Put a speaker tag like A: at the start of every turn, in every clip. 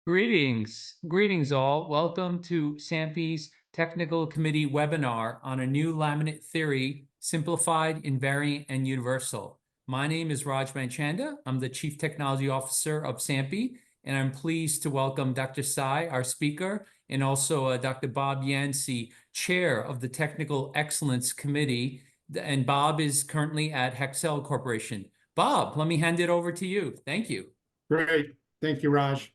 A: Greetings all. Welcome to SAMPI's Technical Committee webinar on a new laminate theory, simplified, invariant, and universal. My name is Raj Manchanda. I'm the Chief Technology Officer of SAMPI, and I'm pleased to welcome Dr. Sai, our speaker, and also Dr. Bob Yancey, Chair of the Technical Excellence Committee. And Bob is currently at Hexcel Corporation. Bob, let me hand it over to you. Thank you.
B: Great. Thank you, Raj.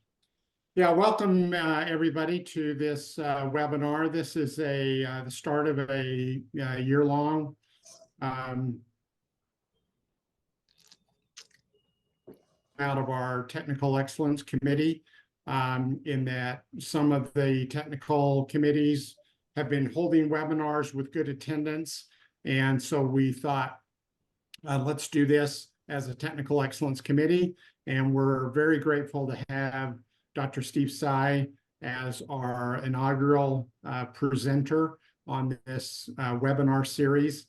B: Yeah, welcome everybody to this webinar. This is the start of a year-long out of our Technical Excellence Committee, in that some of the technical committees have been holding webinars with good attendance. And so we thought, let's do this as a Technical Excellence Committee. And we're very grateful to have Dr. Steve Sai as our inaugural presenter on this webinar series.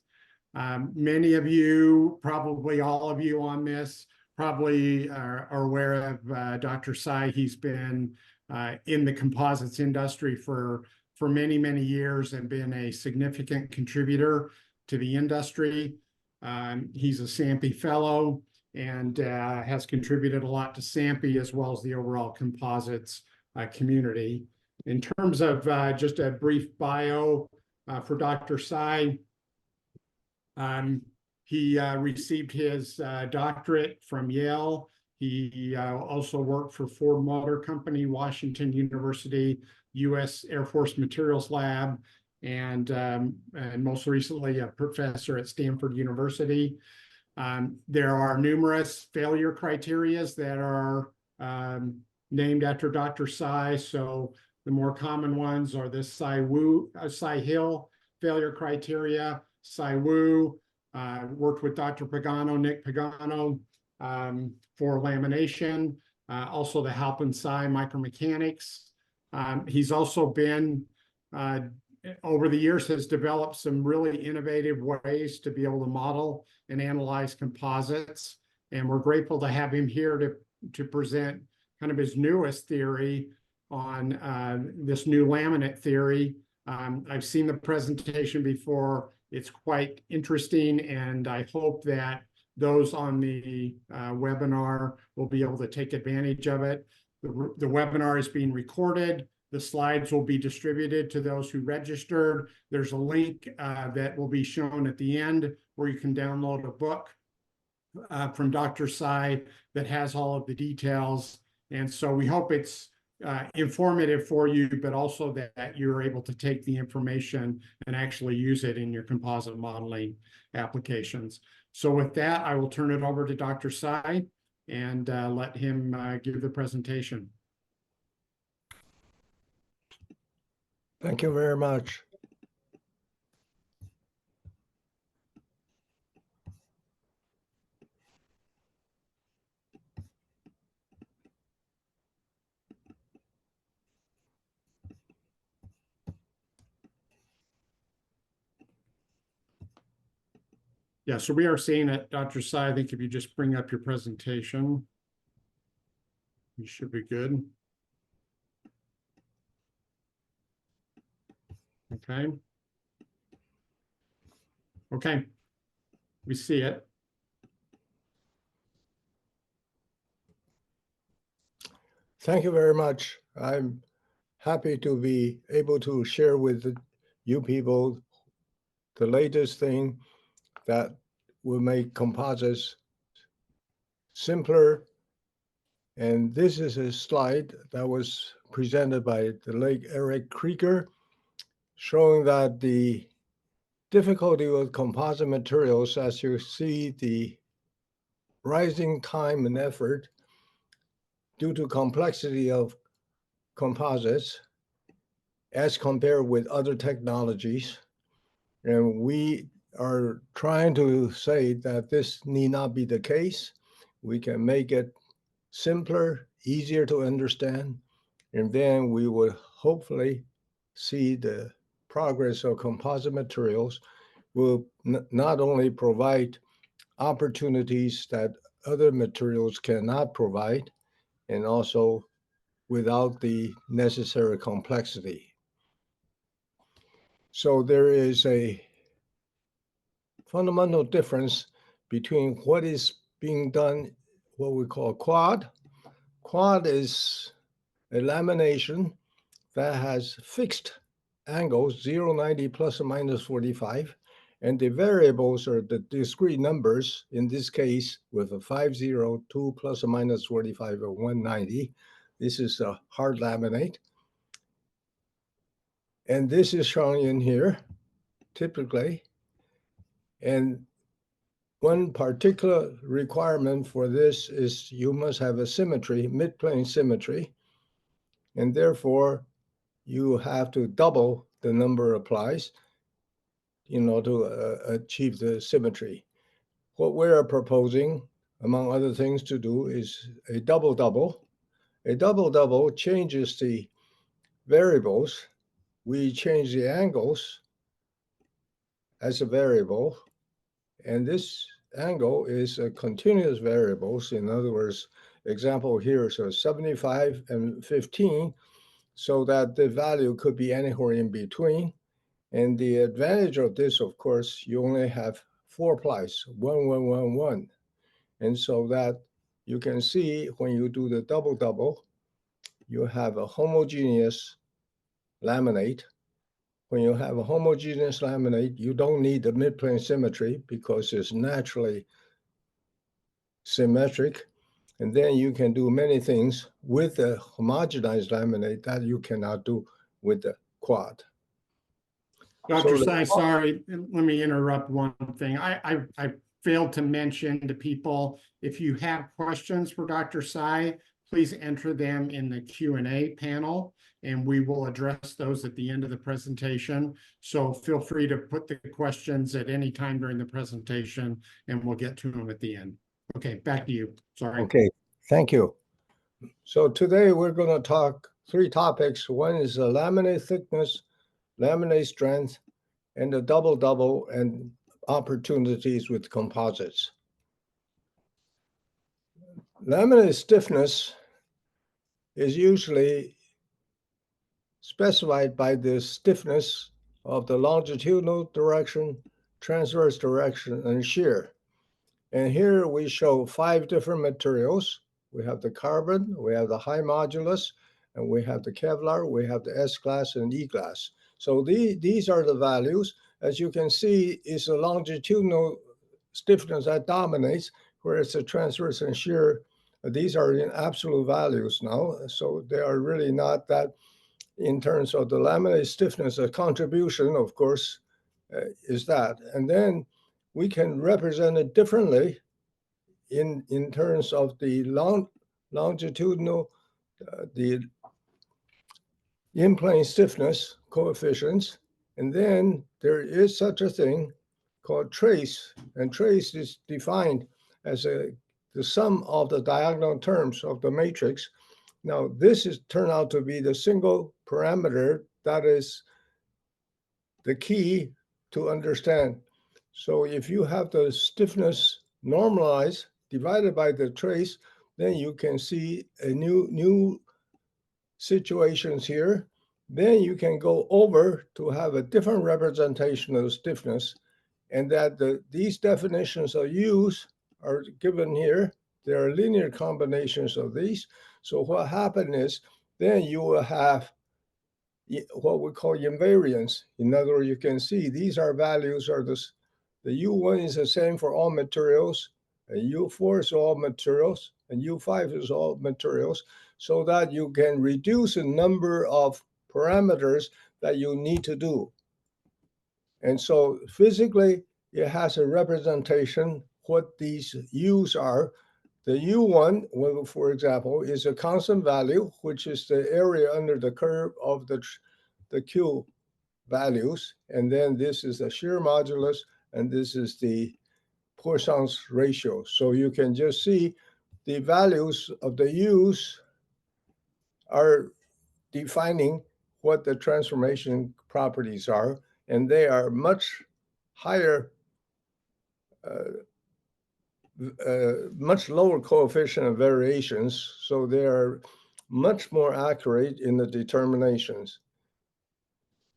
B: Many of you, probably all of you on this, probably are aware of Dr. Sai. He's been in the composites industry for many, many years and been a significant contributor to the industry. He's a SAMPI fellow and has contributed a lot to SAMPI as well as the overall composites community. In terms of just a brief bio for Dr. Sai, he received his doctorate from Yale. He also worked for Ford Motor Company, Washington University, U.S. Air Force Materials Lab, and most recently a professor at Stanford University. There are numerous failure criteria that are named after Dr. Sai. So the more common ones are this Sai-Hill failure criteria. Sai-Wu worked with Dr. Pagano, Nick Pagano, for lamination. Also the Halpin-Sai micromechanics. He's also been over the years has developed some really innovative ways to be able to model and analyze composites. And we're grateful to have him here to present kind of his newest theory on this new laminate theory. I've seen the presentation before. It's quite interesting, and I hope that those on the webinar will be able to take advantage of it. The webinar is being recorded. The slides will be distributed to those who registered. There's a link that will be shown at the end where you can download a book from Dr. Sai that has all of the details. And so we hope it's informative for you, but also that you're able to take the information and actually use it in your composite modeling applications. So with that, I will turn it over to Dr. Sai and let him give the presentation.
C: Thank you very much.
B: Yeah, so we are seeing it, Dr. Sai. I think if you just bring up your presentation, you should be good. Okay. Okay, we see it.
C: Thank you very much. I'm happy to be able to share with you people the latest thing that will make composites simpler. And this is a slide that was presented by the late Eric Krieger, showing that the difficulty with composite materials, as you see the rising time and effort due to complexity of composites as compared with other technologies. And we are trying to say that this need not be the case. We can make it simpler, easier to understand, and then we will hopefully see the progress of composite materials will not only provide opportunities that other materials cannot provide, and also without the necessary complexity. So there is a fundamental difference between what is being done, what we call quad. Quad is a lamination that has fixed angles, 0, 90, plus or minus 45, and the variables are the discrete numbers, in this case with a 5, 0, 2, plus or minus 45, or 190. This is a hard laminate. And this is shown in here, typically. And one particular requirement for this is you must have a symmetry, mid-plane symmetry, and therefore you have to double the number of plies in order to achieve the symmetry. What we are proposing, among other things to do, is a double-double. A double-double changes the variables. We change the angles as a variable, and this angle is a continuous variables. In other words, example here, so 75 and 15, so that the value could be anywhere in between. And the advantage of this, of course, you only have 4 plies, 1, 1, 1, 1. And so that you can see when you do the double-double, you have a homogeneous laminate. When you have a homogeneous laminate, you don't need the midplane symmetry because it's naturally symmetric. And then you can do many things with the homogenized laminate that you cannot do with the quad.
B: Dr. Tsai, sorry, let me interrupt one thing. I failed to mention to people, if you have questions for Dr. Tsai, please enter them in the Q&A panel, and we will address those at the end of the presentation. So feel free to put the questions at any time during the presentation, and we'll get to them at the end. Okay, back to you. Sorry.
C: Okay, thank you. So today we're going to talk 3 topics. One is the laminate thickness, laminate strength, and the double-double and opportunities with composites. Laminate stiffness is usually specified by the stiffness of the longitudinal direction, transverse direction, and shear. And here we show 5 different materials. We have the carbon, we have the high modulus, and we have the Kevlar, we have the S-glass and E-glass. So these are the values. As you can see, it's the longitudinal stiffness that dominates, whereas the transverse and shear, these are in absolute values now. So they are really not that, in terms of the laminate stiffness, a contribution, of course, is that. And then we can represent it differently in terms of the longitudinal, the in-plane stiffness coefficients. And then there is such a thing called trace, and trace is defined as the sum of the diagonal terms of the matrix. Now, this is turned out to be the single parameter that is the key to understand. So if you have the stiffness normalized divided by the trace, then you can see a new situations here. Then you can go over to have a different representation of stiffness, and that these definitions of use are given here. There are linear combinations of these. So what happened is then you will have what we call invariance. In other words, you can see these are values are this. The U1 is the same for all materials, and U4 is all materials, and U5 is all materials, so that you can reduce the number of parameters that you need to do. And so physically, it has a representation what these U's are. The U1, well, for example, is a constant value, which is the area under the curve of the Q values. And then this is the shear modulus, and this is the Poisson's ratio. So you can just see the values of the U's are defining what the transformation properties are, and they are much higher, much lower coefficient of variations. So they are much more accurate in the determinations.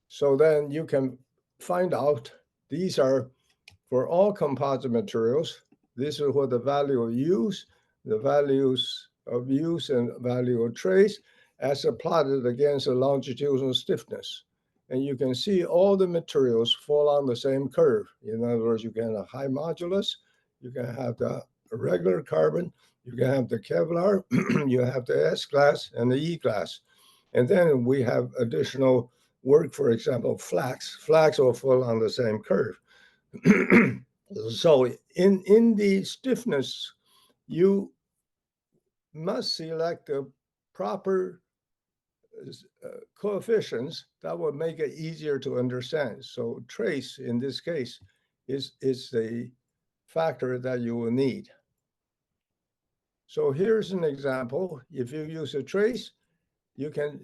C: So then you can find out, these are for all composite materials. This is what the value of use, the values of use and value of trace as plotted against the longitudinal stiffness. And you can see all the materials fall on the same curve. In other words, you can have a high modulus, you can have the regular carbon, you can have the Kevlar, you have the S-class and the E-class. And then we have additional work, for example, flax. Flax will fall on the same curve. So in the stiffness, you must select the proper coefficients that will make it easier to understand. So trace, in this case, is the factor that you will need. So here's an example. If you use a trace, you can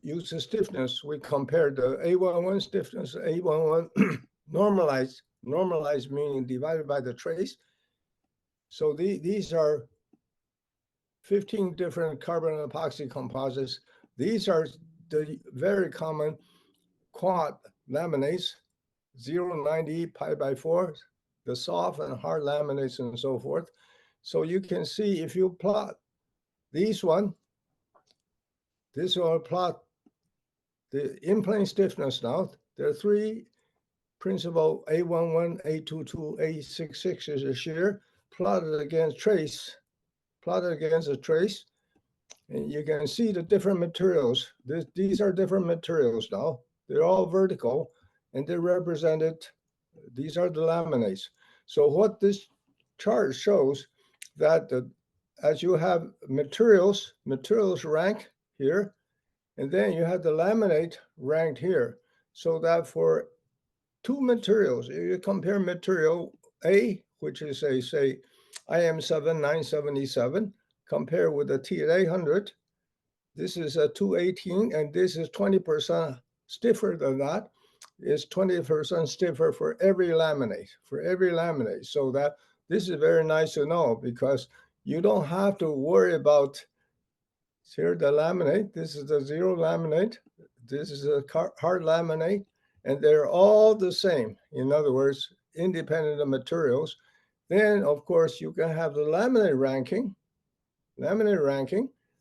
C: use the stiffness. We compared the A11 stiffness, A11 normalized meaning divided by the trace. So these are 15 different carbon epoxy composites. These are the very common quad laminates, 090 pi by 4, the soft and hard laminates and so forth. So you can see if you plot this will plot the in-plane stiffness now. There are three principal A11, A22, A66 is a shear plotted against trace, plotted against a trace. And you can see the different materials. These are different materials now. They're all vertical and they're represented. These are the laminates. So what this chart shows that as you have materials rank here, and then you have the laminate ranked here. So that for two materials, if you compare material A, which is a, say, IM7 977, compare with the T800, this is a 218, and this is 20% stiffer than that. It's 20% stiffer for every laminate, So that this is very nice to know because you don't have to worry about, here the laminate, this is the zero laminate, this is a hard laminate, and they're all the same. In other words, independent of materials. Then, of course, you can have the laminate ranking,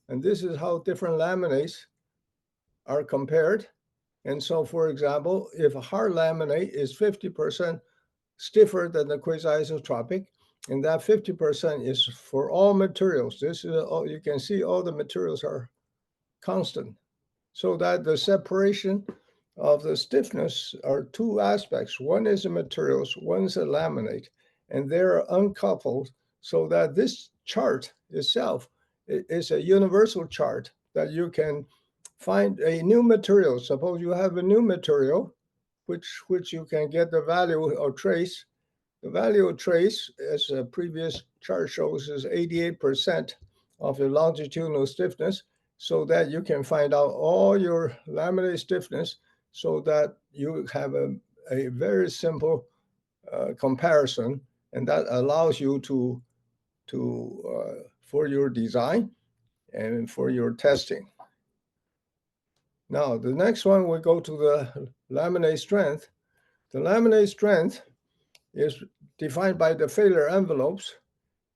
C: and this is how different laminates are compared. And so, for example, if a hard laminate is 50% stiffer than the quasi-isotropic, and that 50% is for all materials. This is all, you can see all the materials are constant. So that the separation of the stiffness are two aspects. One is the materials, one is the laminate, and they're uncoupled so that this chart itself is a universal chart that you can find a new material. Suppose you have a new material, which you can get the value of trace. The value of trace, as a previous chart shows, is 88% of the longitudinal stiffness, so that you can find out all your laminate stiffness so that you have a very simple comparison, and that allows you to for your design and for your testing. Now, the next one, we go to the laminate strength. The laminate strength is defined by the failure envelopes.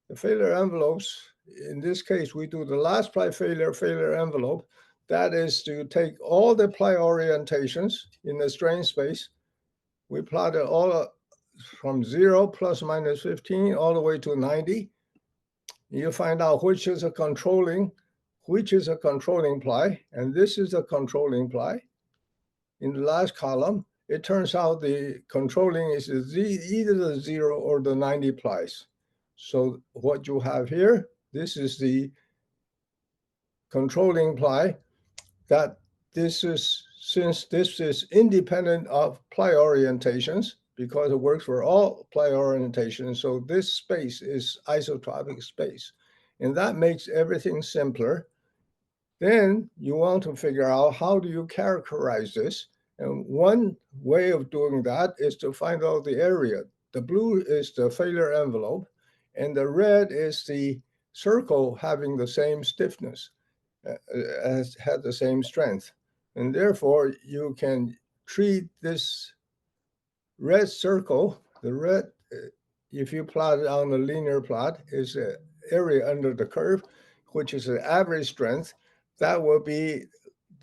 C: The failure envelopes, in this case, we do the last ply failure envelope. That is to take all the ply orientations in the strain space. We plot it all from 0 plus minus 15 all the way to 90. You find out which is a controlling ply, and this is a controlling ply. In the last column, it turns out the controlling is either the 0 or the 90 plies. So what you have here, this is the controlling ply. That this is, since this is independent of ply orientations, because it works for all ply orientations, so this space is isotropic space. And that makes everything simpler. Then you want to figure out how do you characterize this. And one way of doing that is to find out the area. The blue is the failure envelope, and the red is the circle having the same stiffness. has the same strength. And therefore, you can treat this red circle, the red, if you plot it on a linear plot, is the area under the curve, which is the average strength. That will be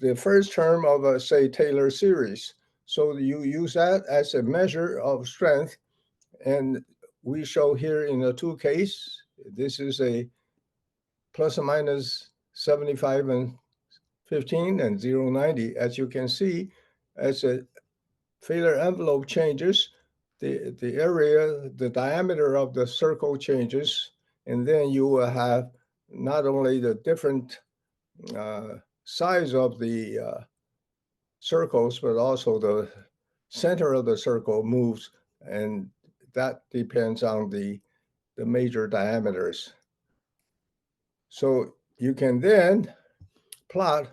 C: the first term of a, say, Taylor series. So you use that as a measure of strength. And we show here in the two case, this is a plus or minus 75 and 15 and 0.90. As you can see, as a failure envelope changes, the area, the diameter of the circle changes, and then you will have not only the different size of the circles, but also the center of the circle moves, and that depends on the major diameters. So you can then plot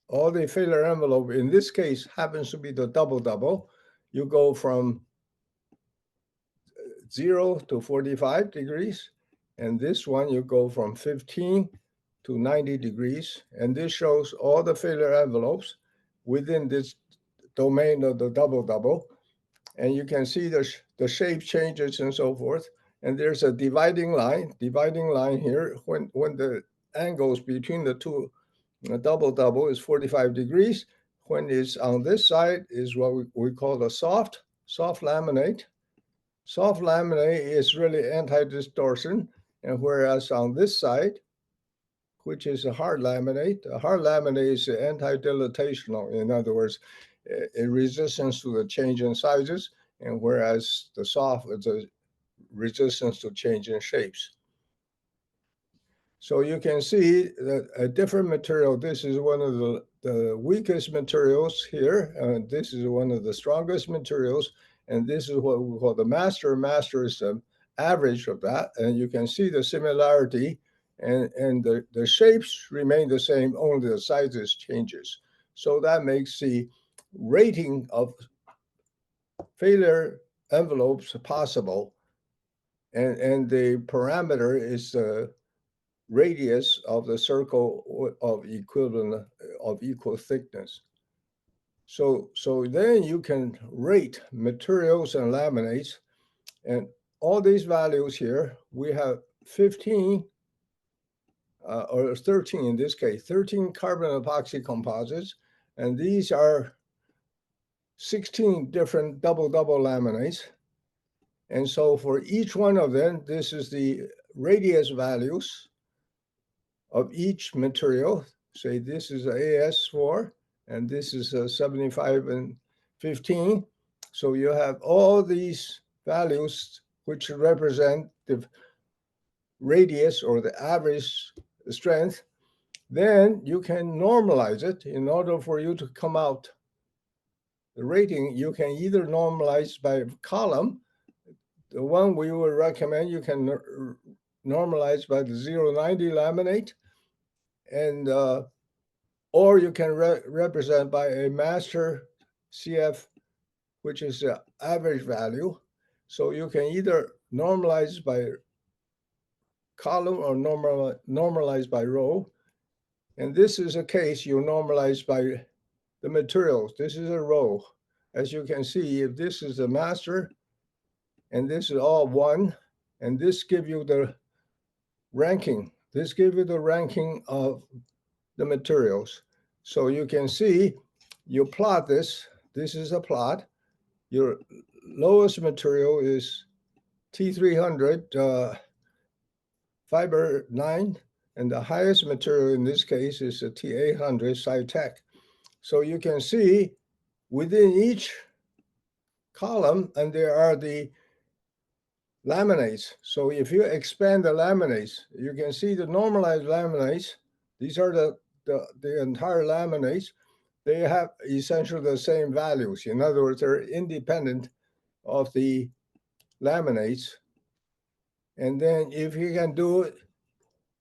C: all the failure envelope. In this case, happens to be the double-double. You go from 0 to 45 degrees, and this one you go from 15 to 90 degrees, and this shows all the failure envelopes within this domain of the double-double, and you can see the shape changes and so forth, and there's a dividing line here when the angles between the two double-double is 45 degrees. When it's on this side is what we call the soft laminate. Soft laminate is really anti-distortion, and whereas on this side, which is a hard laminate is anti-dilatational. In other words, a resistance to the change in sizes, and whereas the soft is a resistance to change in shapes. So you can see that a different material, this is one of the weakest materials here, and this is one of the strongest materials, and this is what we call the master. Master is the average of that, and you can see the similarity, and the shapes remain the same, only the sizes changes. So that makes the rating of failure envelopes possible, and the parameter is the radius of the circle of equal thickness. So then you can rate materials and laminates, and all these values here, we have 15 or 13 in this case, 13 carbon epoxy composites, and these are 16 different double-double laminates. And so for each one of them, this is the radius values of each material. Say this is AS4, and this is 75 and 15. So you have all these values which represent the radius or the average strength. Then you can normalize it. In order for you to come out the rating, you can either normalize by column. The one we would recommend, you can normalize by the 0.90 laminate, and or you can represent by a master CF, which is the average value. So you can either normalize by column or normalize by row. And this is a case you normalize by the materials. This is a row. As you can see, if this is the master, and this is all one, and this gives you the ranking. This gives you the ranking of the materials. So you can see, you plot this. This is a plot. Your lowest material is T300 fiber 9, and the highest material in this case is a T800 Sci-Tech. So you can see within each column, and there are the laminates. So if you expand the laminates, you can see the normalized laminates. These are the entire laminates. They have essentially the same values. In other words, they're independent of the laminates. And then if you can do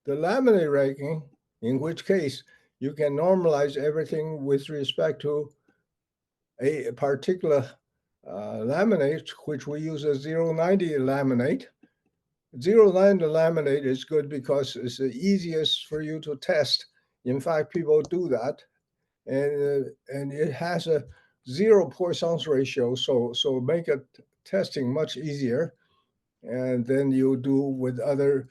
C: the laminate ranking, in which case you can normalize everything with respect to a particular laminate, which we use a 0.90 laminate. 0.90 laminate is good because it's the easiest for you to test In fact, people do that, and it has a 0 Poisson's ratio, so make it testing much easier. And then you do with other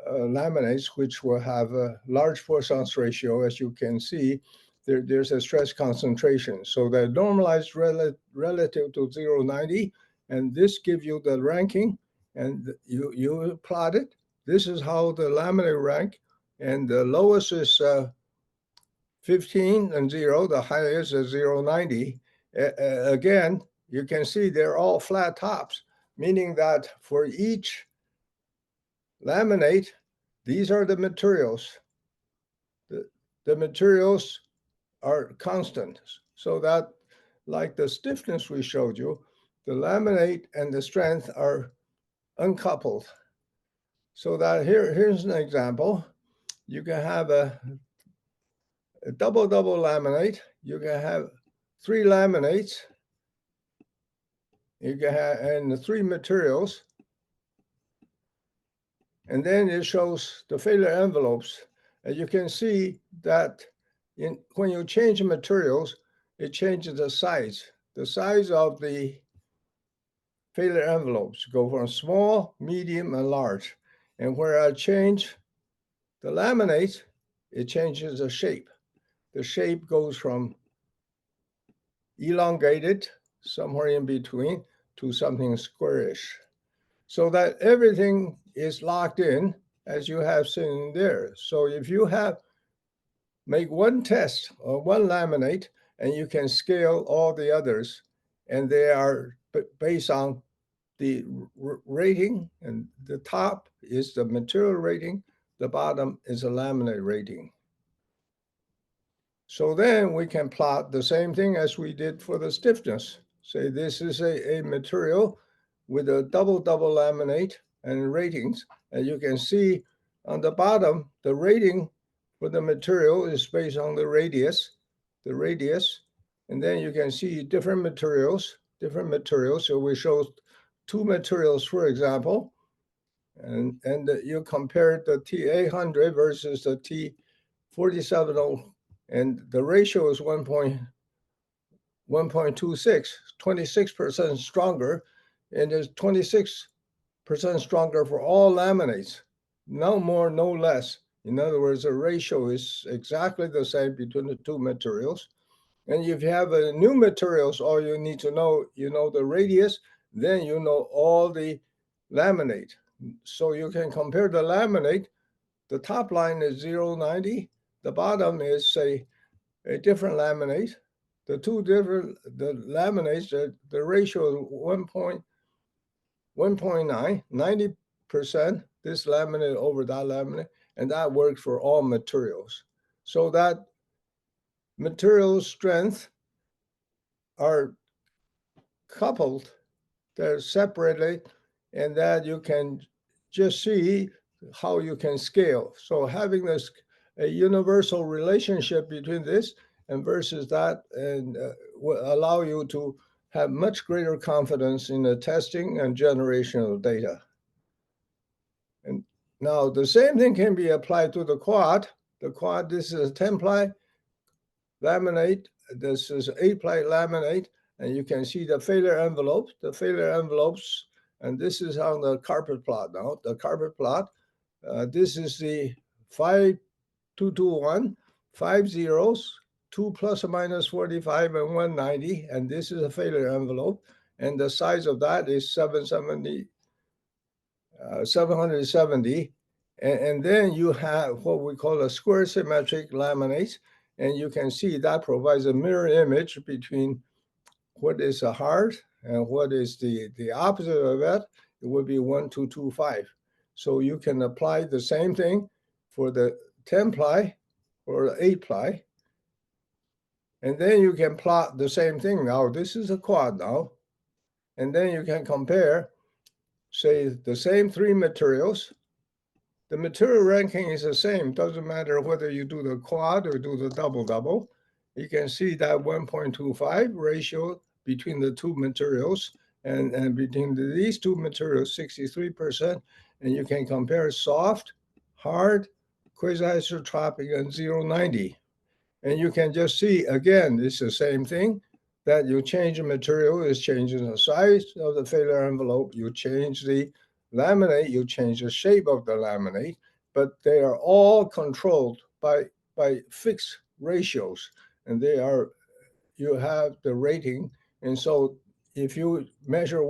C: laminates, which will have a large Poisson's ratio. As you can see, there's a stress concentration. So they're normalized relative to 0.90, and this gives you the ranking, and you plot it. This is how the laminate rank, and the lowest is 15 and 0, the highest is 0.90. Again, you can see they're all flat tops, meaning that for each laminate, these are the materials. The materials are constant, so that, like the stiffness we showed you, the laminate and the strength are uncoupled. So that here's an example. You can have a double laminate. You can have 3 laminates. You can have, and the 3 materials. And then it shows the failure envelopes. And you can see that when you change materials, it changes the size. The size of the failure envelopes go from small, medium, and large. And where I change the laminate, it changes the shape. The shape goes from elongated, somewhere in between, to something squarish. So that everything is locked in, as you have seen there. So if you make one test or one laminate, and you can scale all the others, and they are based on the rating, and the top is the material rating, the bottom is a laminate rating. So then we can plot the same thing as we did for the stiffness. Say this is a material with a double laminate and ratings, and you can see on the bottom the rating for the material is based on the radius, and then you can see different materials. So we show 2 materials, for example, and you compare the T800 versus the T47, and the ratio is 1.26, 26% stronger, and it's 26% stronger for all laminates, no more, no less. In other words, the ratio is exactly the same between the 2 materials. And if you have new materials, all you need to know, you know the radius, then you know all the laminate. So you can compare the laminate. The top line is 0.90. The bottom is, say, a different laminate. The laminates, the ratio is 1.9, 90% this laminate over that laminate, and that works for all materials. So that material strength are coupled, they're separated, and that you can just see how you can scale. So having this a universal relationship between this and versus that, and will allow you to have much greater confidence in the testing and generation of data. And now the same thing can be applied to the quad. The quad, this is a 10-ply laminate. This is 8-ply laminate, and you can see the failure envelopes. And this is on the carpet plot now. The carpet plot. This is the 5221, 5 zeros, 2 plus or minus 45 and 190, and this is a failure envelope, and the size of that is 770. And then you have what we call a square symmetric laminate, and you can see that provides a mirror image between what is a hard and what is the opposite of that. It would be 1, 2, 2, 5. So you can apply the same thing for the 10-ply or 8-ply. And then you can plot the same thing. Now, this is a quad now. And then you can compare, say, the same 3 materials. The material ranking is the same. Doesn't matter whether you do the quad or do the double. You can see that 1.25 ratio between the 2 materials, and between these 2 materials, 63%. And you can compare soft, hard, quasi-isotropic and 090. And you can just see, again, it's the same thing, that you change the material, is changing the size of the failure envelope, you change the laminate, you change the shape of the laminate, but they are all controlled by fixed ratios, and you have the rating. And so if you measure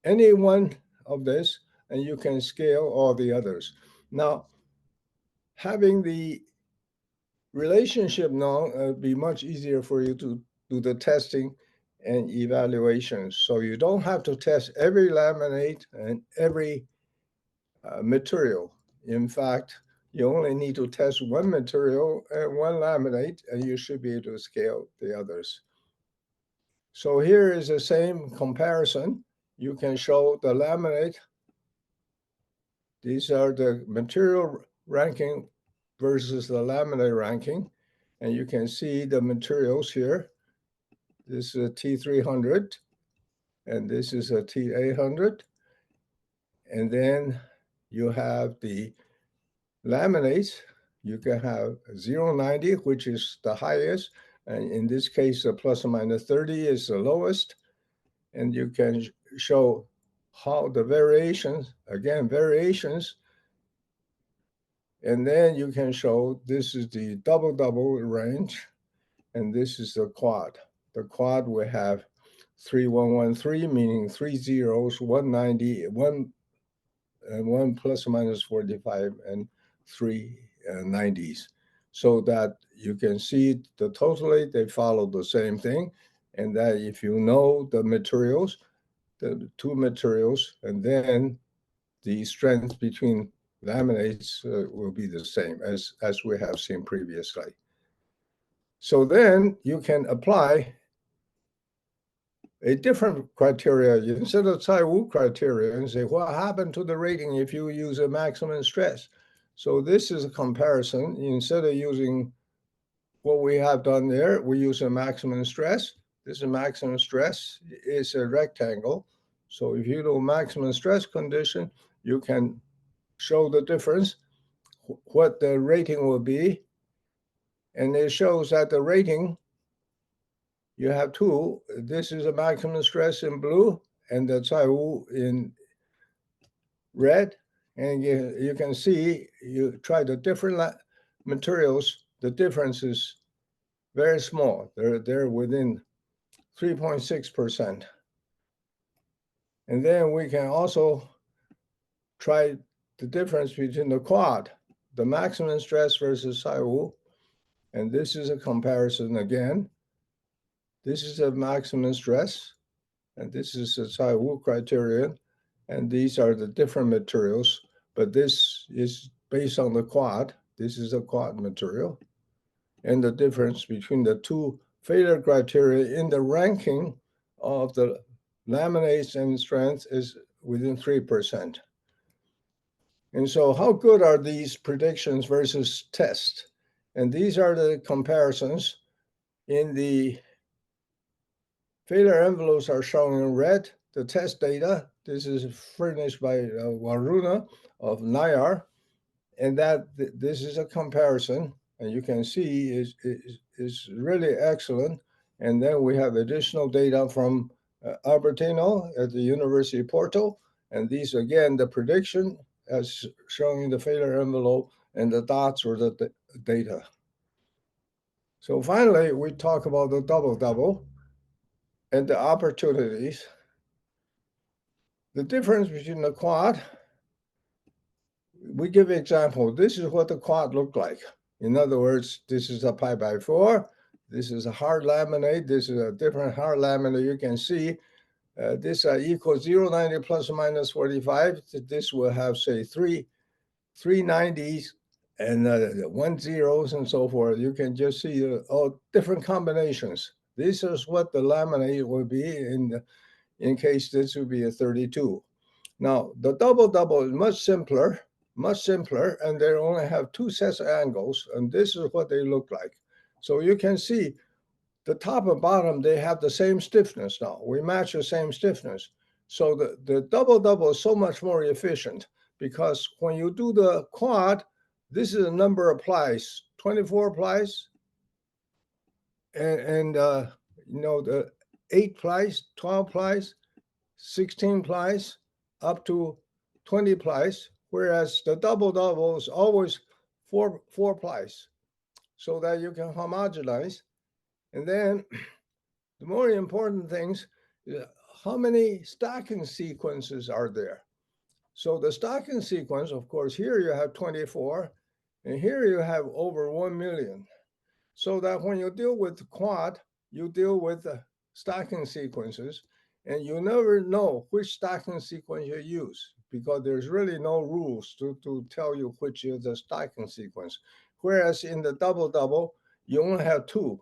C: any one of this, and you can scale all the others. Now, having the relationship now be much easier for you to do the testing and evaluations. So you don't have to test every laminate and every material. In fact, you only need to test one material and one laminate, and you should be able to scale the others. So here is the same comparison. You can show the laminate. These are the material ranking versus the laminate ranking. And you can see the materials here. This is a T300, and this is a T800. And then you have the laminates. You can have 090, which is the highest. And in this case, the plus or minus 30 is the lowest. And you can show how the variations, again, variations. And then you can show this is the double range, and this is the quad. The quad will have 3113, meaning 3 zeros, 190, 1 plus or minus 45, and 3 90s. So that you can see the totally, they follow the same thing. And that if you know the materials, the two materials, and then the strength between laminates will be the same as we have seen previously. So then you can apply a different criteria instead of Tsai-Wu criteria and say, what happened to the rating if you use a maximum stress? So this is a comparison. Instead of using what we have done there, we use a maximum stress. This is maximum stress. It's a rectangle. So if you do maximum stress condition, you can show the difference, what the rating will be. And it shows that the rating, you have two. This is a maximum stress in blue and the Tsai-Wu in red. And you can see, you try the different materials, the difference is very small. They're within 3.6%. And then we can also try the difference between the quad, the maximum stress versus Tsai-Wu. And this is a comparison again. This is a maximum stress, and this is the Tsai-Wu criterion. And these are the different materials, but this is based on the quad. This is a quad material. And the difference between the two failure criteria in the ranking of the laminates and strength is within 3%. And so how good are these predictions versus test? And these are the comparisons. In the failure envelopes are shown in red, the test data. This is furnished by Waruna of NIAR. And that this is a comparison. And you can see is really excellent. And then we have additional data from Albertino at the University of Porto. And these, again, the prediction as shown in the failure envelope, and the dots are the data. So finally, we talk about the double and the opportunities. The difference between the quad, we give an example. This is what the quad looked like. In other words, this is a pi by 4. This is a hard laminate. This is a different hard laminate. You can see this equals 0.90 plus or minus 45. This will have, say, 390s and 1 zeros and so forth. You can just see all different combinations. This is what the laminate will be in case this would be a 32. Now, the double is much simpler, and they only have two sets of angles, and this is what they look like. So you can see the top and bottom, they have the same stiffness now. We match the same stiffness. So the double is so much more efficient, because when you do the quad, this is a number of plies, 24 plies, and the 8 plies, 12 plies, 16 plies, up to 20 plies, whereas the double is always four plies, so that you can homogenize. And then the more important things, how many stacking sequences are there? So the stacking sequence, of course, here you have 24, and here you have over 1 million. So that when you deal with quad, you deal with the stacking sequences, and you never know which stacking sequence you use, because there's really no rules to tell you which is the stacking sequence. Whereas in the double, you only have two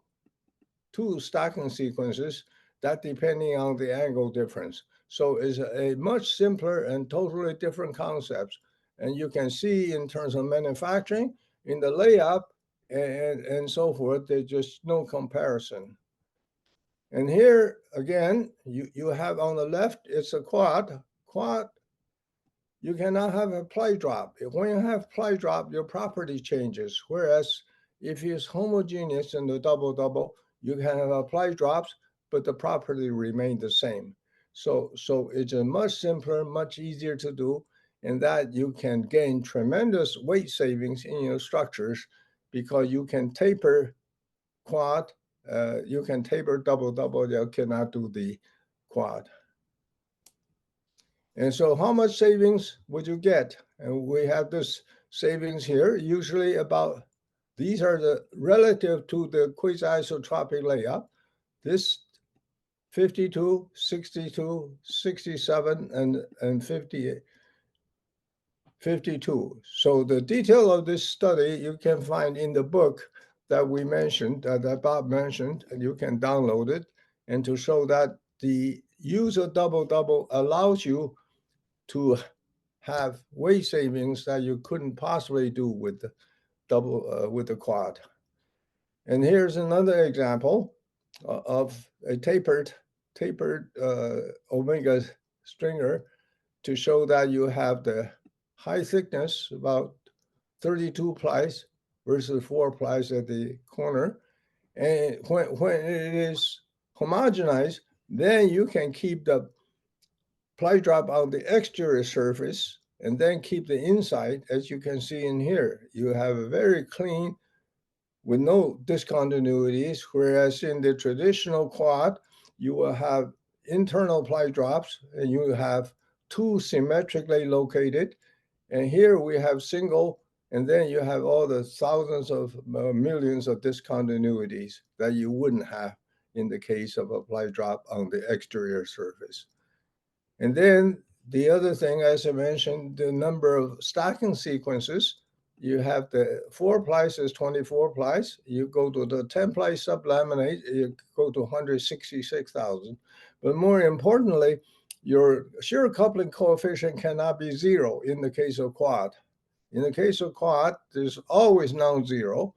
C: stacking sequences, that depending on the angle difference. So it's a much simpler and totally different concept. And you can see in terms of manufacturing, in the layup, and so forth, there's just no comparison. And here, again, you have on the left, it's a quad. Quad, you cannot have a ply drop. When you have ply drop, your property changes. Whereas if it's homogeneous in the double, you can have a ply drops, but the property remain the same. So it's a much simpler, much easier to do, and that you can gain tremendous weight savings in your structures, because you can taper quad, you can taper double, you cannot do the quad. And so how much savings would you get? And we have this savings here, usually about, these are the relative to the quasi-isotropic layup. This 52, 62, 67, and 52. So the detail of this study you can find in the book that we mentioned, that Bob mentioned, and you can download it, and to show that the use of double allows you to have weight savings that you couldn't possibly do with the with the quad. And here's another example of a tapered omega stringer, to show that you have the high thickness, about 32 plies versus 4 plies at the corner. And when it is homogenized, then you can keep the ply drop on the exterior surface and then keep the inside. As you can see in here, you have a very clean with no discontinuities, whereas in the traditional quad, you will have internal ply drops, and you have two symmetrically located. And here we have single, and then you have all the thousands of millions of discontinuities that you wouldn't have in the case of a ply drop on the exterior surface. And then the other thing, as I mentioned, the number of stacking sequences. You have the 4 plies is 24 plies. You go to the 10 ply sublaminate, you go to 166,000. But more importantly, your shear coupling coefficient cannot be 0 in the case of quad. In the case of quad, there's always non-zero.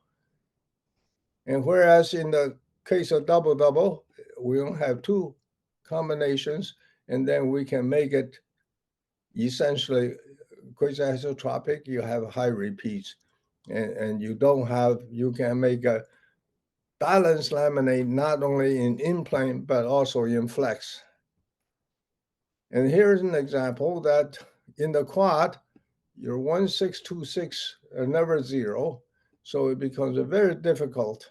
C: And whereas in the case of double, we don't have 2 combinations, and then we can make it essentially quasi-isotropic. You have high repeats, and you can make a balanced laminate not only in plane but also in flex. And here's an example that in the quad, your 1626 are never 0, so it becomes very difficult.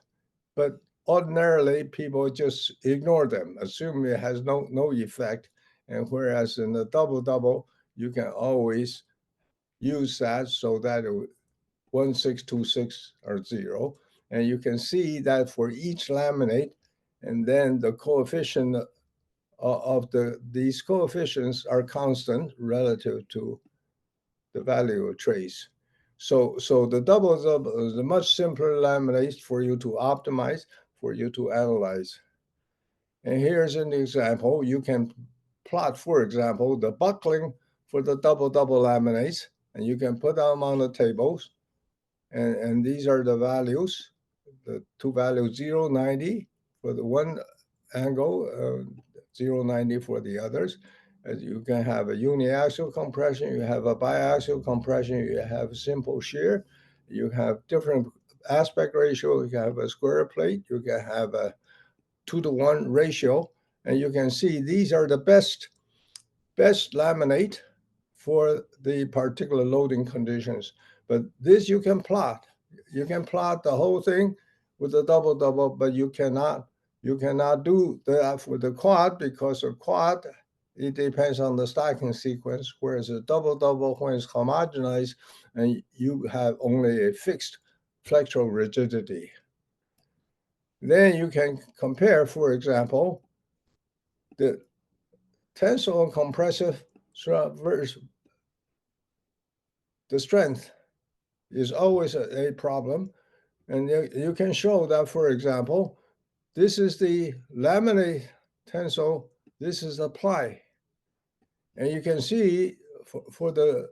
C: But ordinarily, people just ignore them, assume it has no effect. And whereas in the double, you can always use that so that 1626 are 0. And you can see that for each laminate, and then the coefficient of these coefficients are constant relative to the value of trace. So the double is a much simpler laminate for you to optimize, for you to analyze. And here's an example. You can plot, for example, the buckling for the double laminates, and you can put them on the tables. And these are the values, the 2 values, 0, 90 for the one angle, 0, 90 for the others. As you can have a uniaxial compression, you have a biaxial compression, you have simple shear, You have different aspect ratio. You can have a square plate. You can have a 2-to-1 ratio. And you can see these are the best laminate for the particular loading conditions. But this you can plot. You can plot the whole thing with a double, but you cannot do that with the quad, because a quad, it depends on the stacking sequence, whereas a double, when it's homogenized, and you have only a fixed flexural rigidity. Then you can compare, for example, the tensile and compressive versus the strength is always a problem. And you can show that, for example, this is the laminate tensile, this is the ply. And you can see for the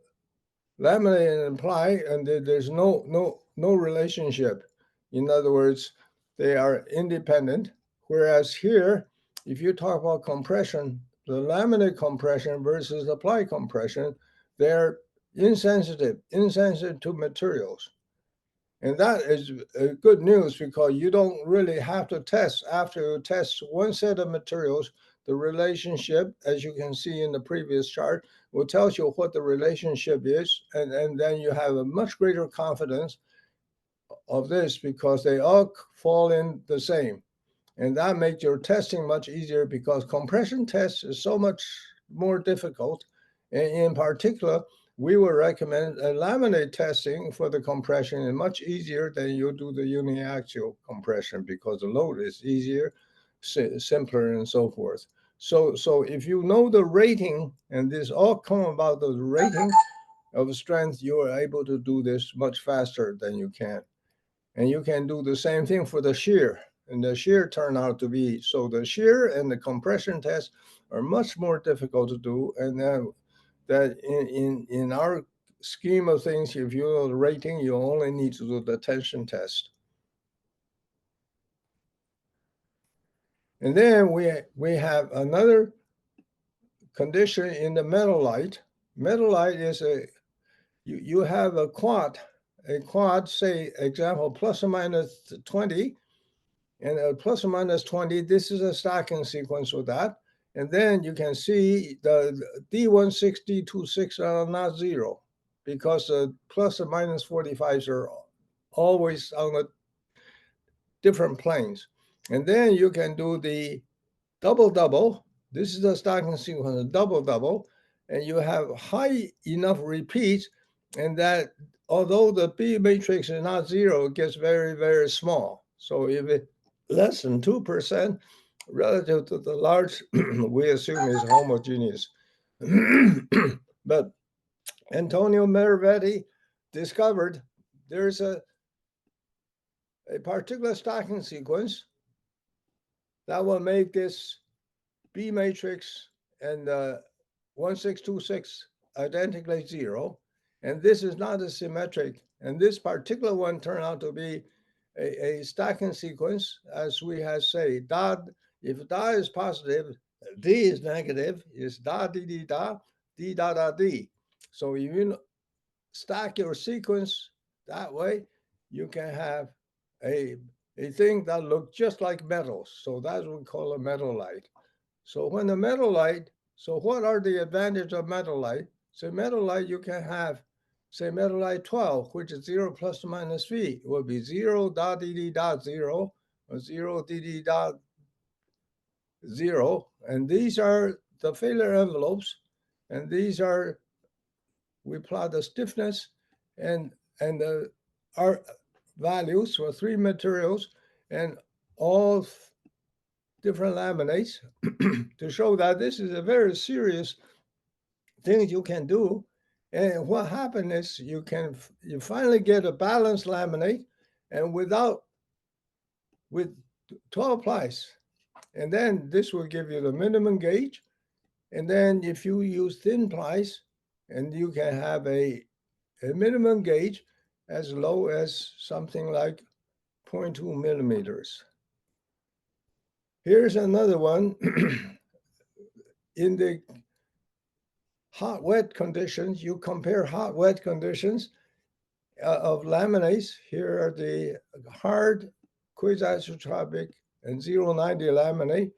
C: laminate and ply, and there's no relationship. In other words, they are independent. Whereas here, if you talk about compression, the laminate compression versus the ply compression, they're insensitive to materials. And that is good news, because you don't really have to test. After you test one set of materials, the relationship, as you can see in the previous chart, will tell you what the relationship is. And then you have a much greater confidence of this, because they all fall in the same. And that makes your testing much easier, because compression tests is so much more difficult. And in particular, we would recommend a laminate testing for the compression is much easier than you do the uniaxial compression, because the load is easier, simpler, and so forth. So if you know the rating, and this all come about the rating of strength, you are able to do this much faster than you can. And you can do the same thing for the shear. And the shear turned out to be, so the shear and the compression tests are much more difficult to do. And that in our scheme of things, if you know the rating, you only need to do the tension test. And then we have another condition in the metallite. Metallite is you have a quad, say, example, plus or minus 20, and a plus or minus 20, this is a stacking sequence with that. And then you can see the D16, D26 are not zero, because the plus or minus 45s are always on the different planes. And then you can do the double. This is the stacking sequence, double, and you have high enough repeats, and that although the B matrix is not zero, it gets very, very small. So if it less than 2% relative to the large, we assume is homogeneous. But Antonio Meravetti discovered there's a particular stacking sequence that will make this B matrix and 1626 identically zero. And this is not a symmetric. And this particular one turned out to be a stacking sequence, as we have say, if da is positive, d is negative, is da, d, da, d. So if you stack your sequence that way, you can have a thing that looks just like metals. So that's what we call a metallite. So when the metallite, so what are the advantages of metallite? So metallite, you can have, say, metallite 12, which is 0 plus or minus v. It will be 0 dot d dot 0, or 0 d dot 0. And these are the failure envelopes. And these are, we plot the stiffness and the R values for 3 materials and all different laminates to show that this is a very serious thing you can do. And what happened is you finally get a balanced laminate, and with 12 plies. And then this will give you the minimum gauge. And then if you use thin plies, and you can have a minimum gauge as low as something like 0.2 millimeters. Here's another one. In the hot-wet conditions, you compare hot-wet conditions, of laminates. Here are the hard, quasi-isotropic, and 090 laminate.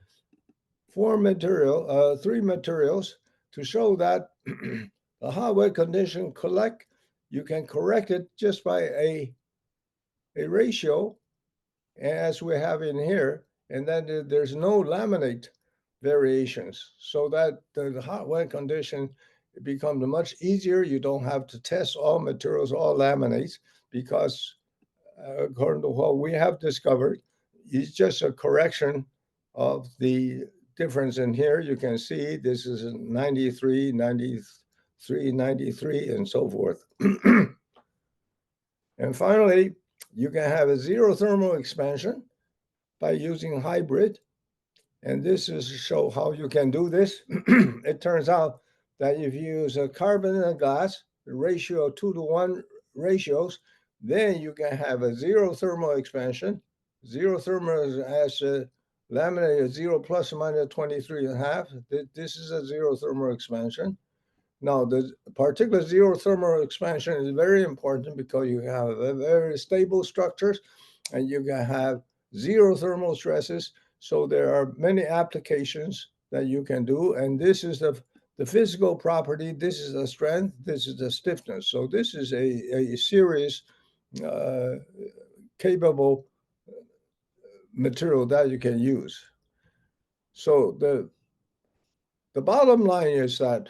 C: Three materials to show that the hot wet condition you can correct it just by a ratio, as we have in here, and then there's no laminate variations, so that the hot wet condition becomes much easier. You don't have to test all materials, all laminates, because according to what we have discovered, it's just a correction of the difference in here. You can see this is 93, 93, 93, and so forth. And finally, you can have a zero thermal expansion by using hybrid. And this is to show how you can do this. It turns out that if you use a carbon and a glass, the ratio of 2-to-1 ratios, then you can have a zero thermal expansion. Zero thermal as a laminate is 0 plus or minus 23.5. This is a zero thermal expansion. Now, the particular zero thermal expansion is very important because you have a very stable structures and you can have zero thermal stresses. So there are many applications that you can do. And this is the physical property. This is the strength. This is the stiffness. So this is a serious capable material that you can use. So the bottom line is that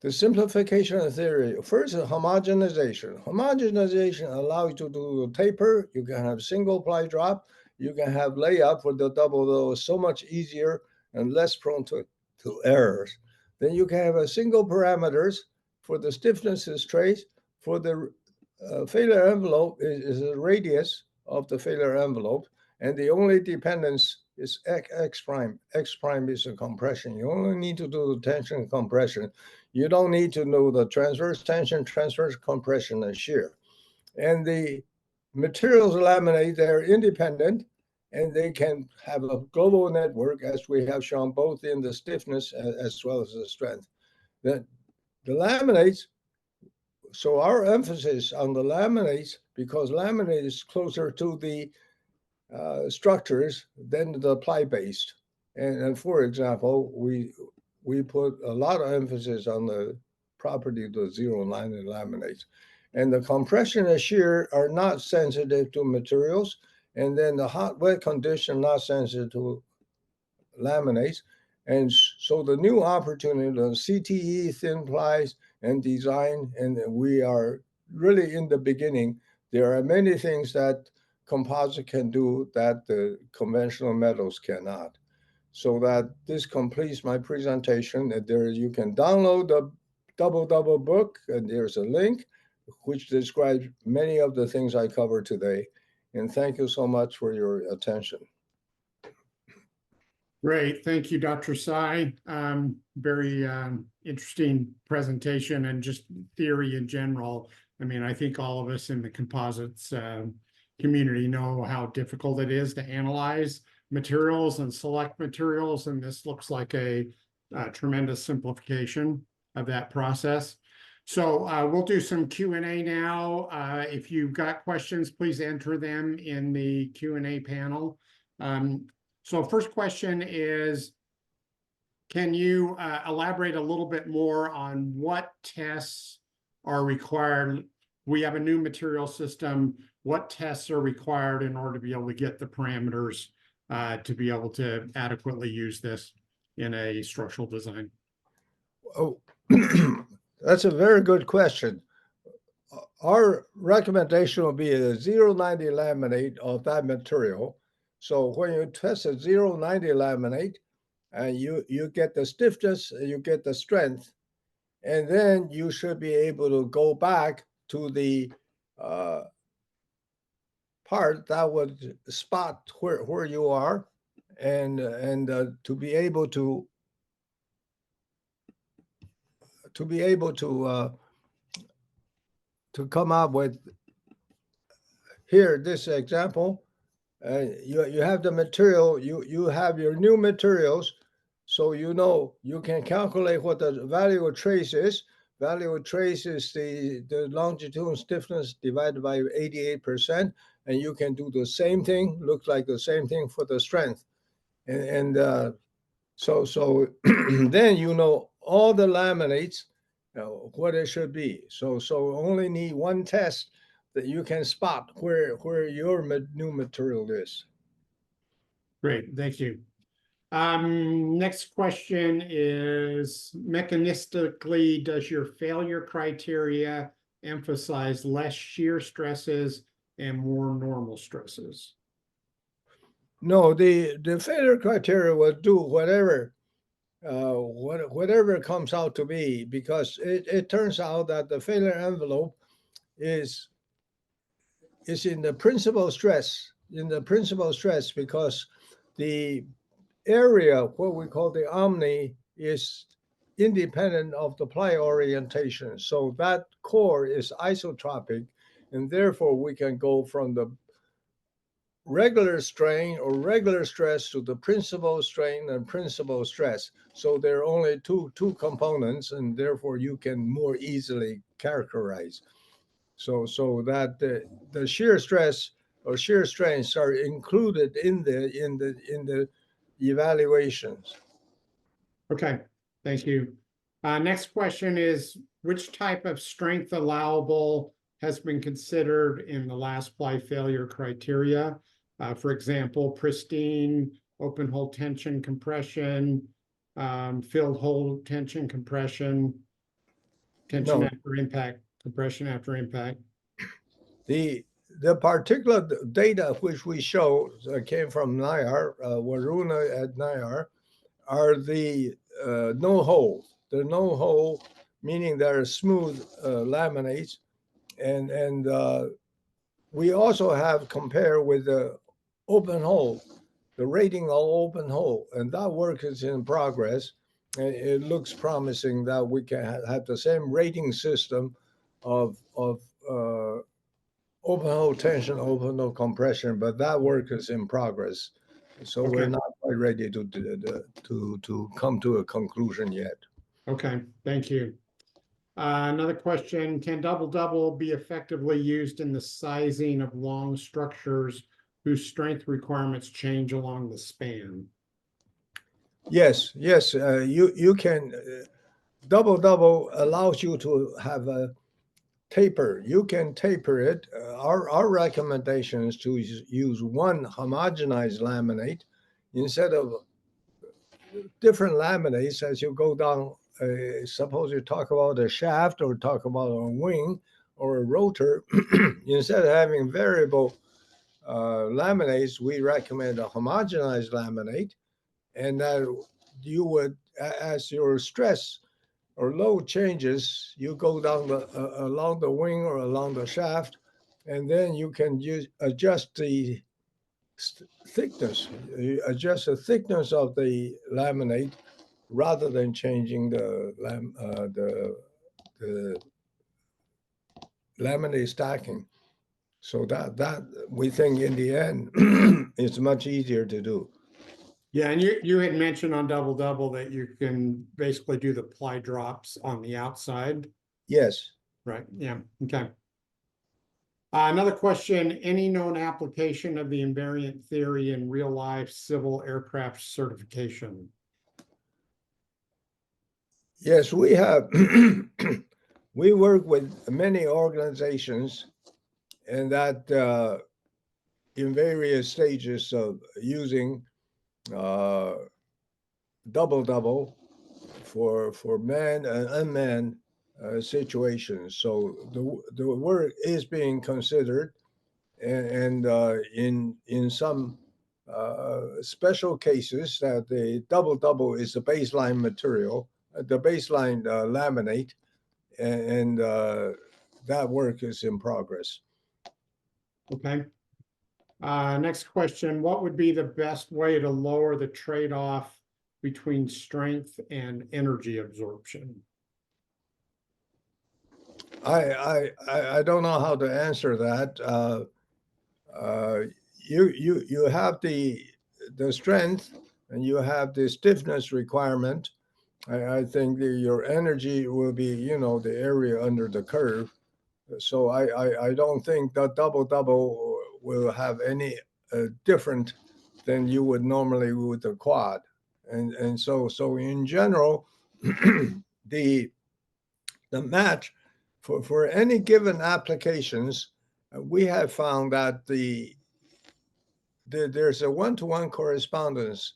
C: the simplification of theory, first homogenization. Homogenization allows you to do taper. You can have single ply drop. You can have layup with the double, though so much easier and less prone to errors. Then you can have a single parameters for the stiffness is trace. For the failure envelope is the radius of the failure envelope. And the only dependence is x prime. X prime is a compression. You only need to do the tension and compression. You don't need to know the transverse tension, transverse compression, and shear. And the materials laminate, they're independent, and they can have a global network, as we have shown both in the stiffness as well as the strength. The laminates, so our emphasis on the laminates, because laminate is closer to the structures than the ply-based. And for example, we put a lot of emphasis on the property of the 090 laminates. And the compression and shear are not sensitive to materials. And then the hot wet condition not sensitive to laminates. And so the new opportunity, the CTE, thin plies, and design, and we are really in the beginning. There are many things that composite can do that the conventional metals cannot. So that this completes my presentation. There you can download the double book, and there's a link which describes many of the things I covered today. And thank you so much for your attention.
B: Great. Thank you, Dr. Tsai. Very interesting presentation and just theory in general. I mean, I think all of us in the composites community know how difficult it is to analyze materials and select materials, and this looks like a tremendous simplification of that process. So we'll do some Q&A now. If you've got questions, please enter them in the Q&A panel. So first question is, can you elaborate a little bit more on what tests are required? We have a new material system. What tests are required in order to be able to get the parameters to be able to adequately use this in a structural design?
C: Oh, that's a very good question. Our recommendation will be a 090 laminate of that material. So when you test a 090 laminate, and you get the stiffness, you get the strength, and then you should be able to go back to the part that would spot where you are, and to be able to come up with here this example. You have the material, you have your new materials, so you know you can calculate what the value of trace is, value of trace is the longitudinal stiffness divided by 88%, and you can do the same thing, looks like the same thing for the strength. So then you know all the laminates, what it should be. So only need one test that you can spot where your new material is.
B: Great, thank you. Next question is, mechanistically, does your failure criteria emphasize less shear stresses and more normal stresses?
C: No, the failure criteria will do whatever comes out to be, because it turns out that the failure envelope is in the principal stress, because the area, what we call the omni, is independent of the ply orientation. So that core is isotropic, and therefore we can go from the regular strain or regular stress to the principal strain and principal stress. So there are only two components, and therefore you can more easily characterize. So that the shear stress or shear strains are included in the evaluations.
B: Okay, thank you. Next question is, which type of strength allowable has been considered in the last ply failure criteria? For example, pristine, open hole tension compression, filled hole tension compression, tension
C: No.
B: after impact, compression after impact.
C: The particular data which we show came from NIAR, Waruna at NIAR, are the no hole. The no hole, meaning they're smooth laminates, and we also have compared with the open hole, the rating of open hole, and that work is in progress. And it looks promising that we can have the same rating system of open hole tension, open hole compression, but that work is in progress. So we're not quite ready to come to a conclusion yet.
B: Okay, thank you. Another question, can double-double be effectively used in the sizing of long structures whose strength requirements change along the span?
C: Yes, you can. Double allows you to have a taper. You can taper it. Our recommendation is to use one homogenized laminate instead of different laminates as you go down. Suppose you talk about a shaft or talk about a wing or a rotor. Instead of having variable laminates, we recommend a homogenized laminate, and that you would, as your stress or load changes, you go down along the wing or along the shaft, and then you can adjust the thickness. You adjust the thickness of the laminate rather than changing the laminate stacking. So that we think in the end it's much easier to do.
B: Yeah, and you had mentioned on double-double that you can basically do the ply drops on the outside.
C: Yes.
B: Right, yeah, okay. Another question, any known application of the invariant theory in real-life civil aircraft certification?
C: Yes, we have. We work with many organizations, and that in various stages of using double for manned and unmanned situations. So the work is being considered, and in some special cases that the double is the baseline material, the baseline laminate, and that work is in progress.
B: Okay. Next question, what would be the best way to lower the trade-off between strength and energy absorption?
C: I don't know how to answer that. You have the strength and you have the stiffness requirement, I think your energy will be, you know, the area under the curve. So I don't think the double will have any different than you would normally with the quad. And so in general, the match for any given applications, we have found that there's a one-to-one correspondence.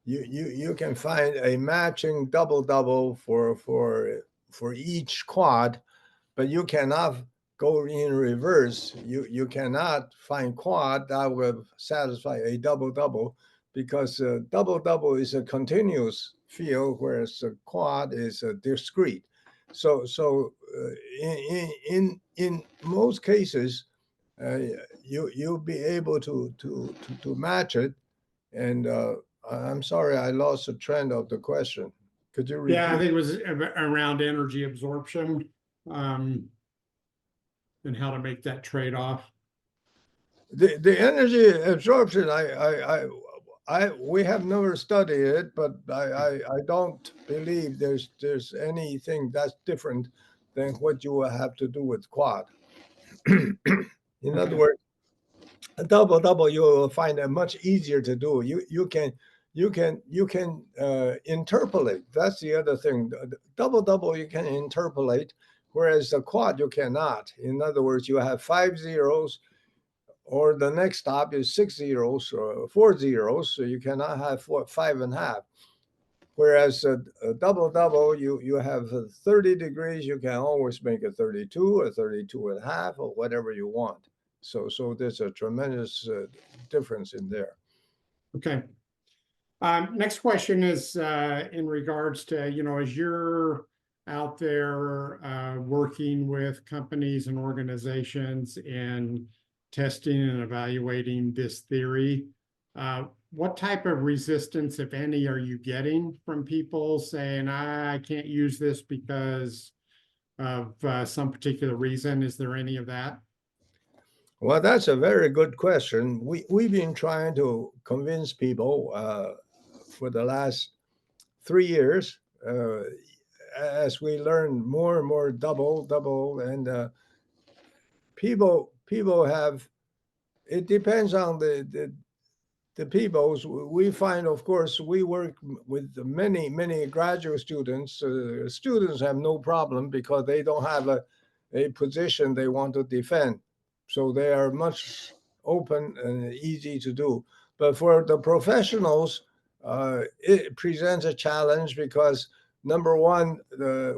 C: You can find a matching double for each quad, but you cannot go in reverse. You cannot find quad that will satisfy a double because double is a continuous field, whereas a quad is a discrete. So in most cases, uh, you'll be able to match it. And I'm sorry, I lost the trend of the question. Could you
B: Yeah, I
C: repeat?
B: think it was around energy absorption, and how to make that trade-off.
C: The energy absorption, we have never studied it, but I don't believe there's anything that's different than what you will have to do with quad. In other
B: Okay.
C: words, a double you will find it much easier to do. You can interpolate. That's the other thing. The double you can interpolate, whereas the quad you cannot. In other words, you have 5 zeros, or the next stop is 6 zeros or 4 zeros, so you cannot have 5.5. Whereas a double, you have 30 degrees, you can always make a 32 or 32.5 or whatever you want. So there's a tremendous difference in there.
B: Okay. Next question is in regards to, as you're out there working with companies and organizations and testing and evaluating this theory, what type of resistance, if any, are you getting from people saying, I can't use this because of some particular reason? Is there any of that?
C: Well, that's a very good question. We've been trying to convince people for the last 3 years, as we learn more and more double, and people have. It depends on the peoples. We find, of course, we work with many graduate students. Students have no problem because they don't have a position they want to defend, so they are much open and easy to do. But for the professionals, it presents a challenge because number one,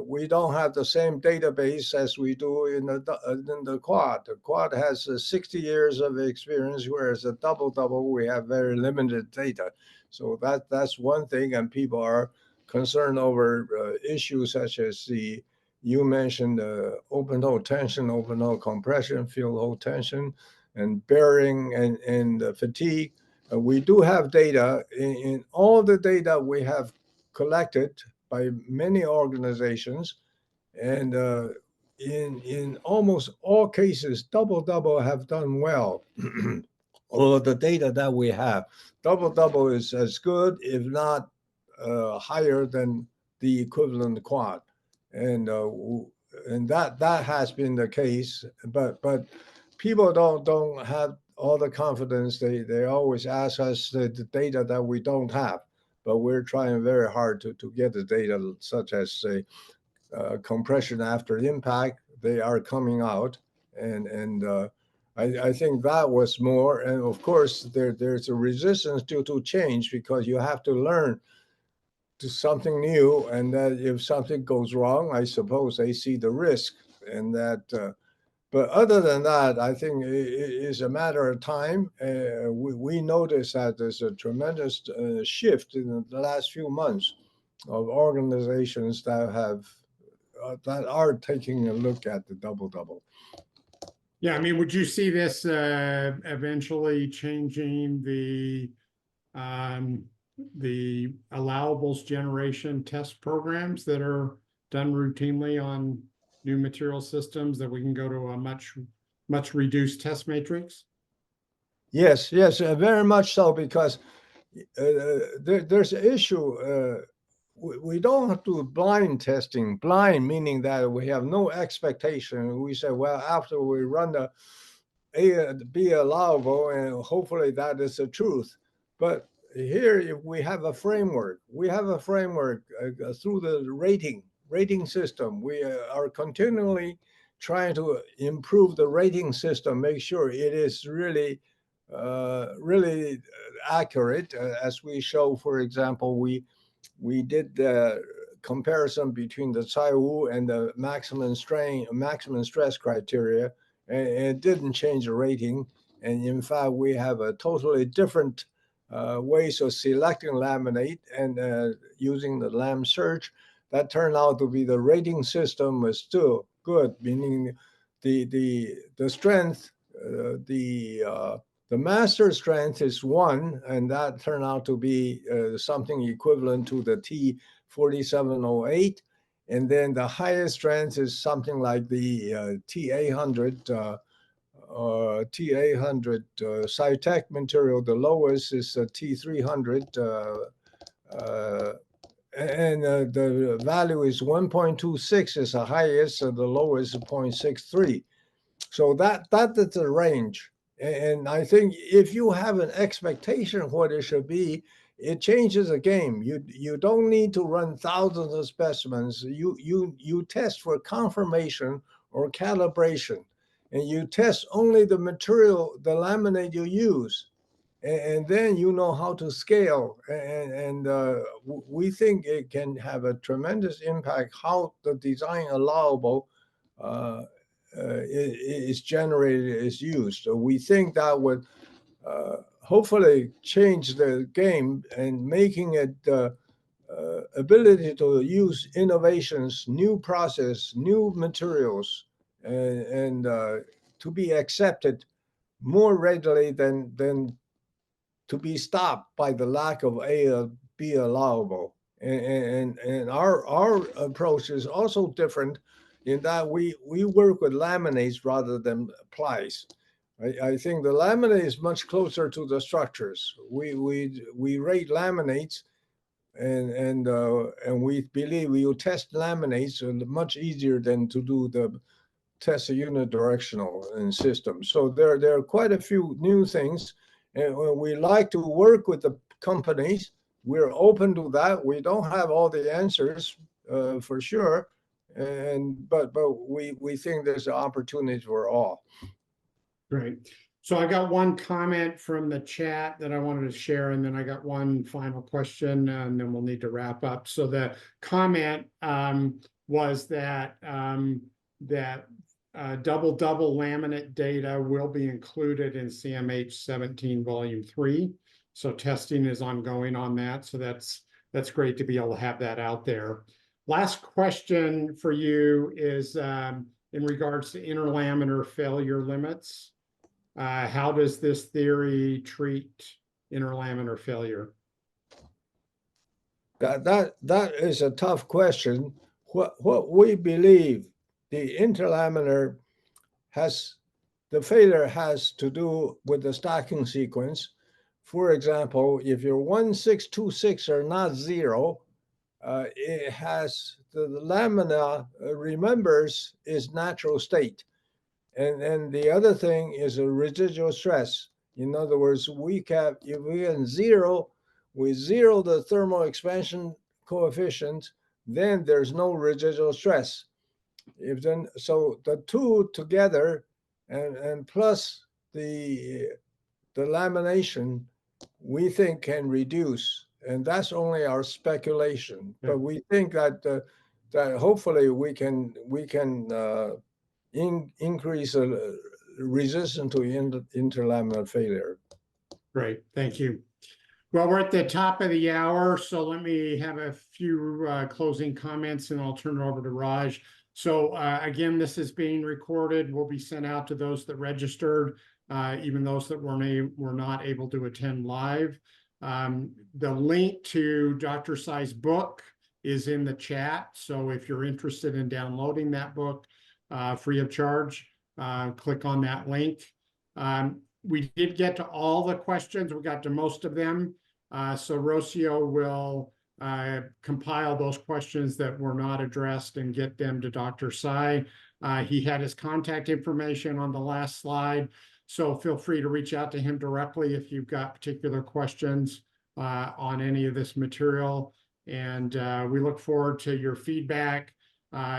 C: we don't have the same database as we do in the quad. The quad has 60 years of experience, whereas the double we have very limited data. So that's one thing, and people are concerned over issues such as you mentioned open hole tension, open hole compression, field hole tension, and bearing and fatigue. We do have data. In all the data we have collected by many organizations, and in almost all cases, double have done well. All of the data that we have, double is as good, if not higher than the equivalent quad, and that has been the case. But people don't have all the confidence. They always ask us the data that we don't have, but we're trying very hard to get the data, such as say compression after impact. They are coming out, and I think that was more. And of course, there's a resistance due to change because you have to learn to something new, and that if something goes wrong, I suppose they see the risk, and that. But other than that, I think it is a matter of time. We notice that there's a tremendous shift in the last few months of organizations that are taking a look at the double.
B: Yeah, I mean, would you see this eventually changing the allowables generation test programs that are done routinely on new material systems, that we can go to a much reduced test matrix?
C: Yes, very much so, because there's an issue we don't have to do blind testing. Blind meaning that we have no expectation. We say, well, after we run the A be allowable, and hopefully that is the truth. But here, if we have a framework, through the rating system. We are continually trying to improve the rating system, make sure it is really accurate. As we show, for example, we did the comparison between the Tsai-Wu and the maximum stress criteria, and it didn't change the rating. And in fact, we have a totally different ways of selecting laminate and using the lam search. That turned out to be the rating system was still good, meaning the strength, the master strength is 1, and that turned out to be something equivalent to the T4708. And then the highest strength is something like the T800 T800 Cytec material. The lowest is T300, and the value is 1.26 is the highest, and the lowest is 0.63. So that is the range. And I think if you have an expectation of what it should be, it changes the game. You don't need to run thousands of specimens. You test for confirmation or calibration, and you test only the material, the laminate you use, and then you know how to scale. And we think it can have a tremendous impact how the design allowable is generated, is used. So we think that would hopefully change the game and making it ability to use innovations, new process, new materials, and to be accepted more readily than to be stopped by the lack of A or B allowable. And our approach is also different in that we work with laminates rather than plies. I think the laminate is much closer to the structures. We rate laminates, and we believe we will test laminates much easier than to do the test unidirectional in systems. So there are quite a few new things, and we like to work with the companies. We're open to that. We don't have all the answers for sure, but we think there's an opportunity for all.
B: Great. So I got one comment from the chat that I wanted to share, and then I got one final question, and then we'll need to wrap up. So the comment was that double laminate data will be included in CMH 17 Volume 3. So testing is ongoing on that. So that's great to be able to have that out there. Last question for you is in regards to interlaminar failure limits. How does this theory treat interlaminar failure?
C: That is a tough question. What we believe the interlaminar the failure has to do with the stacking sequence. For example, if your 1626 are not 0, it has the lamina remembers its natural state. And the other thing is a residual stress. In other words, if we can zero the thermal expansion coefficient, then there's no residual stress. So the two together and plus the lamination, we think can reduce, and that's only our speculation. Yeah. But we think that that hopefully we can increase resistance to interlaminar failure.
B: Great, thank you. Well, we're at the top of the hour, so let me have a few closing comments, and I'll turn it over to Raj. So again, this is being recorded, will be sent out to those that registered, even those that were not able to attend live. The link to Dr. Tsai's book is in the chat. So if you're interested in downloading that book free of charge, click on that link. We did get to all the questions. We got to most of them. So Rocio will compile those questions that were not addressed and get them to Dr. Tsai. He had his contact information on the last slide, so feel free to reach out to him directly if you've got particular questions on any of this material. And we look forward to your feedback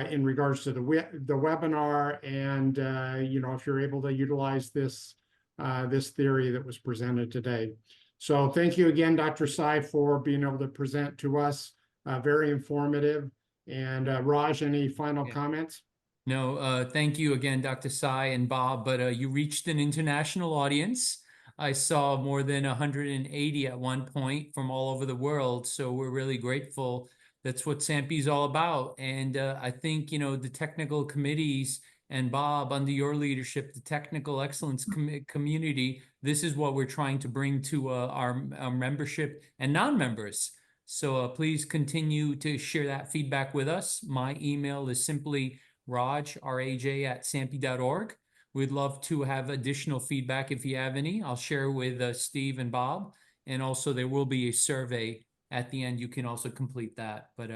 B: in regards to the webinar, and if you're able to utilize this theory that was presented today. So thank you again, Dr. Tsai, for being able to present to us. Very informative. And Raj, any final comments?
A: No, thank you again, Dr. Tsai and Bob, but you reached an international audience. I saw more than 180 at one point from all over the world, so we're really grateful. That's what SAMPE is all about. And I think, the technical committees and Bob, under your leadership, the technical excellence community, this is what we're trying to bring to our membership and non-members. So please continue to share that feedback with us. My email is simply Raj, R-A-J, @sampe.org. We'd love to have additional feedback if you have any. I'll share with Steve and Bob. And also there will be a survey at the end. You can also complete that. But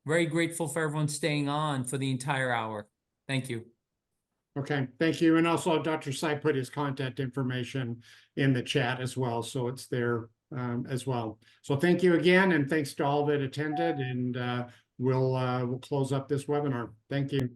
A: very grateful for everyone staying on for the entire hour. Thank you.
B: Okay, thank you. And also Dr. Tsai put his contact information in the chat as well, so it's there as well. So thank you again, and thanks to all that attended, and we'll close up this webinar. Thank you.